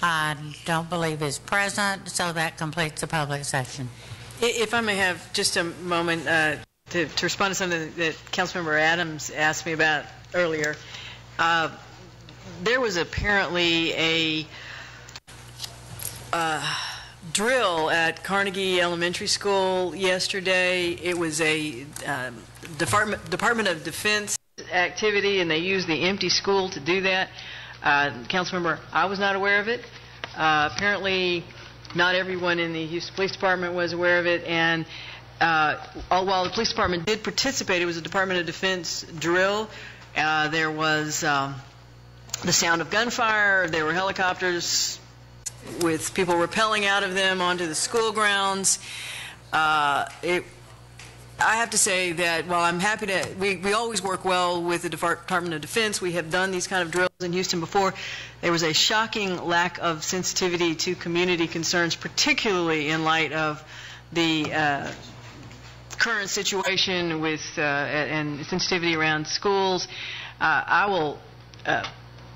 I don't believe is present, so that completes the public session. If I may have just a moment to respond to something that Councilmember Adams asked me about earlier. There was apparently a drill at Carnegie Elementary School yesterday. It was a Department of Defense activity, and they used the empty school to do that. Councilmember, I was not aware of it. Apparently, not everyone in the Houston Police Department was aware of it, and while the police department did participate, it was a Department of Defense drill. There was the sound of gunfire. There were helicopters with people rappelling out of them onto the school grounds. I have to say that while I'm happy to, we always work well with the Department of Defense. We have done these kind of drills in Houston before. There was a shocking lack of sensitivity to community concerns, particularly in light of the current situation with and sensitivity around schools. I will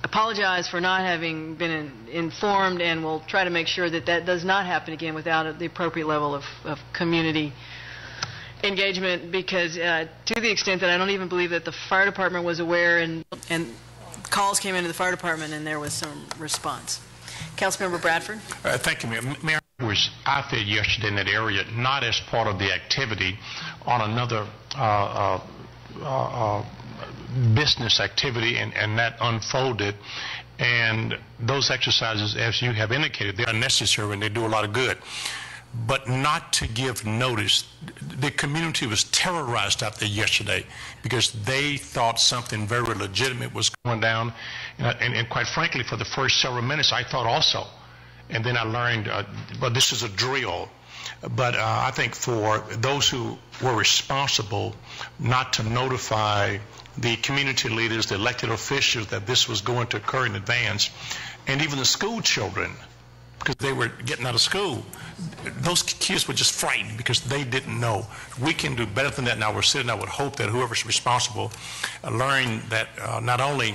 apologize for not having been informed, and will try to make sure that that does not happen again without the appropriate level of community engagement, because to the extent that I don't even believe that the fire department was aware, and calls came into the fire department and there was some response. Councilmember Bradford. Thank you, Mayor. Mayor, I was out there yesterday in that area, not as part of the activity, on another business activity, and that unfolded. And those exercises, as you have indicated, they are necessary and they do a lot of good. But not to give notice. The community was terrorized out there yesterday because they thought something very legitimate was going down. And quite frankly, for the first several minutes, I thought also. And then I learned, well, this is a drill. But I think for those who were responsible not to notify the community leaders, the elected officials, that this was going to occur in advance, and even the school children, because they were getting out of school, those kids were just frightened because they didn't know. We can do better than that. And I would hope that whoever's responsible learn that not only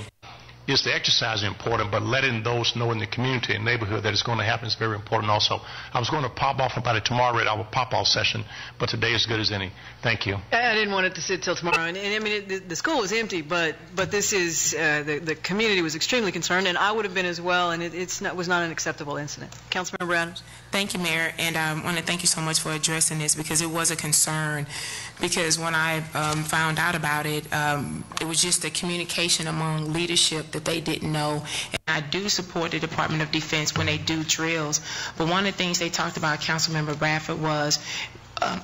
is the exercise important, but letting those know in the community and neighborhood that it's going to happen is very important also. I was going to pop off about it tomorrow at our pop-off session, but today is good as any. Thank you. I didn't want it to sit till tomorrow. And I mean, the school was empty, but this is, the community was extremely concerned, and I would have been as well, and it was not an acceptable incident. Councilmember Adams. Thank you, Mayor, and I want to thank you so much for addressing this, because it was a concern. Because when I found out about it, it was just a communication among leadership that they didn't know. And I do support the Department of Defense when they do drills. But one of the things they talked about, Councilmember Bradford, was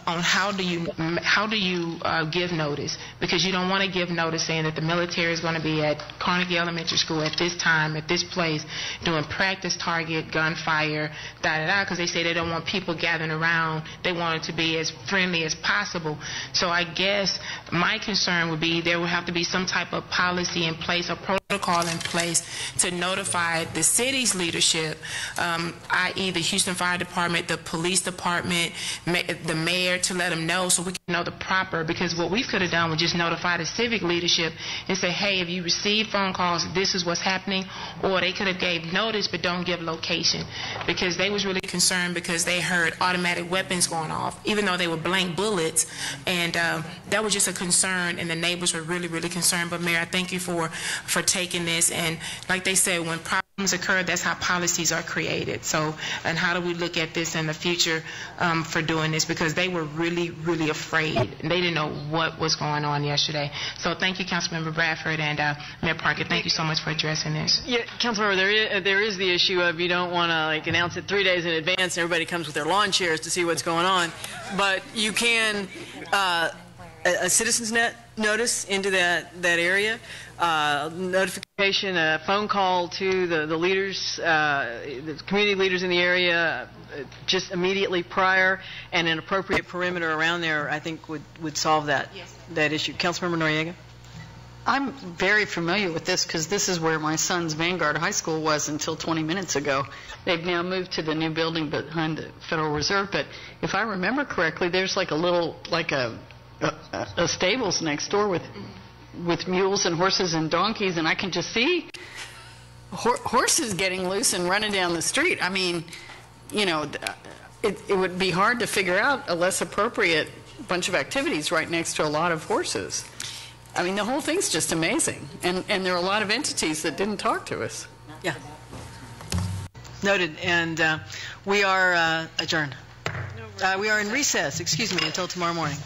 on how do you give notice, because you don't want to give notice saying that the military is going to be at Carnegie Elementary School at this time, at this place, doing practice target, gunfire, because they say they don't want people gathering around. They want it to be as friendly as possible. So I guess my concern would be there would have to be some type of policy in place, a protocol in place to notify the city's leadership, i.e. the Houston Fire Department, the police department, the mayor, to let them know so we can know the proper, because what we could have done was just notify the civic leadership and say, hey, if you receive phone calls, this is what's happening, or they could have gave notice but don't give location, because they was really concerned because they heard automatic weapons going off, even though they were blank bullets, and that was just a concern, and the neighbors were really, really concerned. But Mayor, I thank you for taking this, and like they said, when problems occur, that's how policies are created. So, and how do we look at this in the future for doing this, because they were really, really afraid. They didn't know what was going on yesterday. So thank you, Councilmember Bradford, and Mayor Parker, thank you so much for addressing this. Yeah, Councilmember, there is the issue of you don't want to announce it 3 days in advance and everybody comes with their lawn chairs to see what's going on, but you can a citizens net notice into that area, notification, a phone call to the leaders, the community leaders in the area, just immediately prior, and an appropriate perimeter around there, I think would solve that issue. Councilmember Noriega. I'm very familiar with this because this is where my son's Vanguard High School was until 20 minutes ago. They've now moved to the new building behind the Federal Reserve, but if I remember correctly, there's like a little, a stables next door with mules and horses and donkeys, and I can just see horses getting loose and running down the street. I mean, you know, it would be hard to figure out a less appropriate bunch of activities right next to a lot of horses. I mean, the whole thing's just amazing. And there are a lot of entities that didn't talk to us. Yeah. Noted. And we are adjourned. We are in recess, excuse me, until tomorrow morning.